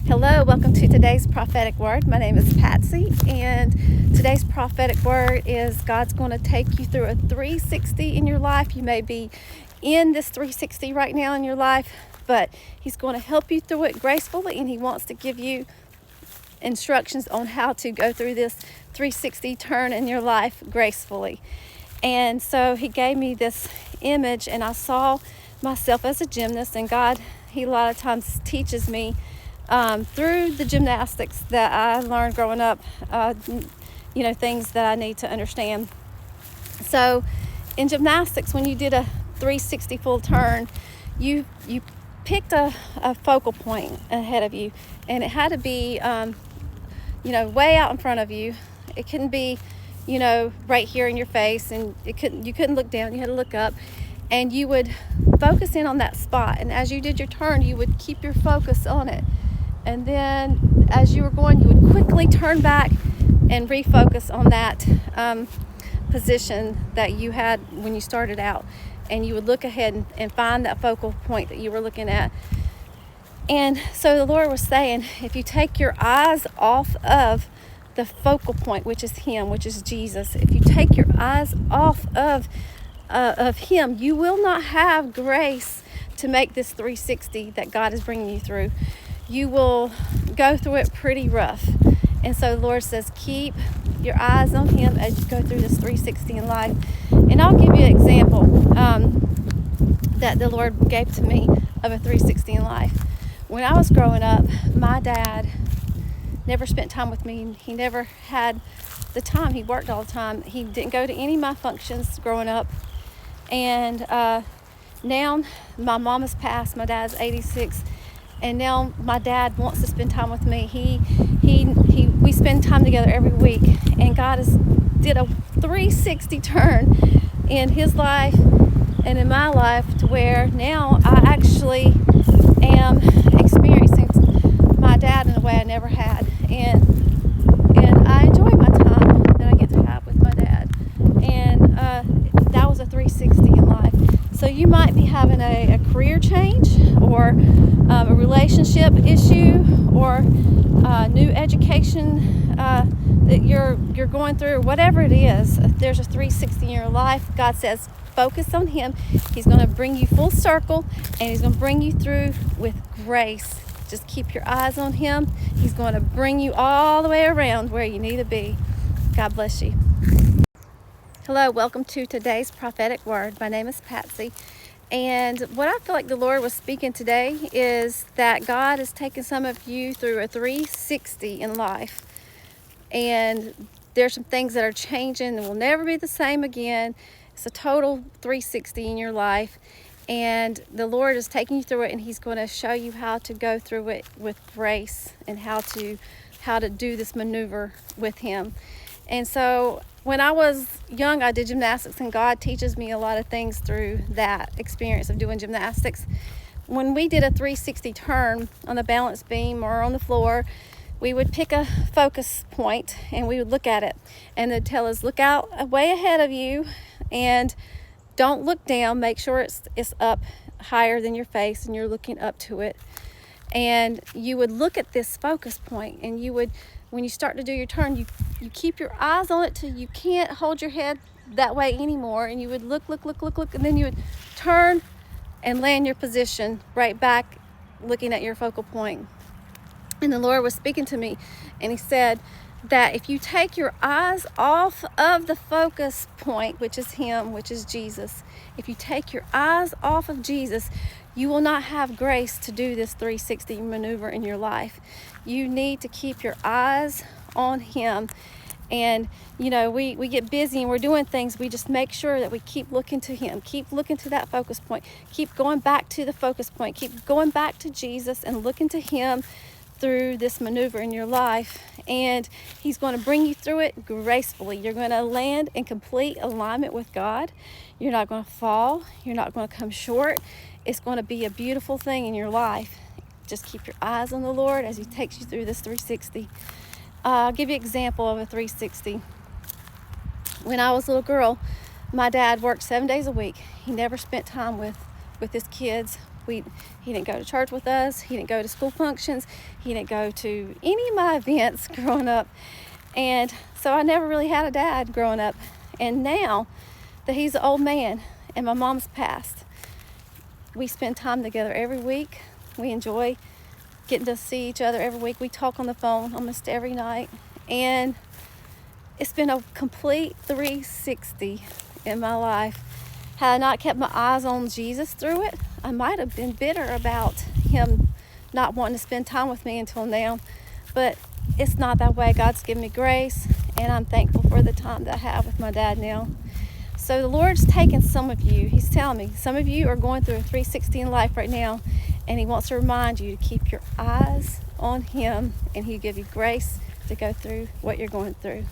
Hello, welcome to today's prophetic word. My name is Patsy, and today's prophetic word is God's going to take you through a 360 in your life. You may be in this 360 right now in your life, but He's going to help you through it gracefully, and He wants to give you instructions on how to go through this 360 turn in your life gracefully. And so He gave me this image, and I saw myself as a gymnast, and God, He a lot of times teaches me through the gymnastics that I learned growing up, things that I need to understand. So in gymnastics, when you did a 360 full turn, you picked a focal point ahead of you, and it had to be, way out in front of you. It couldn't be, right here in your face, and you couldn't look down. You had to look up, and you would focus in on that spot. And as you did your turn, you would keep your focus on it. And then as you were going, you would quickly turn back and refocus on that position that you had when you started out. And you would look ahead and find that focal point that you were looking at. And so the Lord was saying, if you take your eyes off of the focal point, which is Him, which is Jesus, if you take your eyes off of Him, you will not have grace to make this 360 that God is bringing you through. You will go through it pretty rough. And so the Lord says, keep your eyes on Him as you go through this 360 in life. And I'll give you an example that the Lord gave to me of a 360 in life. When I was growing up, my dad never spent time with me. He never had the time. He worked all the time. He didn't go to any of my functions growing up. And now my mom has passed. My dad's 86. And now my dad wants to spend time with me. We spend time together every week. And God did a 360 turn in his life and in my life to where now I actually am experiencing my dad in a way I never had. And I enjoy my time that I get to have with my dad. And that was a 360 in life. So you might be having a career change, or a relationship issue, or new education that you're going through, or whatever it is. If there's a 360 in your life, God says focus on Him. He's going to bring you full circle, and He's going to bring you through with grace. Just keep your eyes on Him. He's going to bring you all the way around where you need to be. God bless you. Hello, welcome to today's prophetic word. My name is Patsy. And what I feel like the Lord was speaking today is that God is taking some of you through a 360 in life. And there's some things that are changing and will never be the same again. It's a total 360 in your life. And the Lord is taking you through it, and He's going to show you how to go through it with grace, and how to do this maneuver with Him. And so when I was young, I did gymnastics, and God teaches me a lot of things through that experience of doing gymnastics. When we did a 360 turn on the balance beam or on the floor, we would pick a focus point and we would look at it, and they'd tell us, look out way ahead of you and don't look down. Make sure it's up higher than your face and you're looking up to it. And you would look at this focus point, and you would, when you start to do your turn, you keep your eyes on it till you can't hold your head that way anymore. And you would look, and then you would turn and land your position right back looking at your focal point. And the Lord was speaking to me, and He said that if you take your eyes off of the focus point, which is Him, which is Jesus, if you take your eyes off of Jesus, you will not have grace to do this 360 maneuver in your life. You need to keep your eyes on Him. And, we get busy and we're doing things. We just make sure that we keep looking to Him. Keep looking to that focus point. Keep going back to the focus point. Keep going back to Jesus and looking to Him through this maneuver in your life. And He's going to bring you through it gracefully. You're going to land in complete alignment with God. You're not going to fall. You're not going to come short. It's going to be a beautiful thing in your life. Just keep your eyes on the Lord as He takes you through this 360. I'll give you an example of a 360. When I was a little girl, my dad worked 7 days a week. He never spent time with his kids He didn't go to church with us. He didn't go to school functions. He didn't go to any of my events growing up. And so I never really had a dad growing up. And now that he's an old man and my mom's passed, we spend time together every week. We enjoy getting to see each other every week. We talk on the phone almost every night. And it's been a complete 360 in my life. Had I not kept my eyes on Jesus through it, I might have been bitter about him not wanting to spend time with me until now. But it's not that way. God's given me grace, and I'm thankful for the time that I have with my dad now. So the Lord's taken some of you. He's telling me some of you are going through a 360 in life right now, and he wants to remind you to keep your eyes on him, and he'll give you grace to go through what you're going through.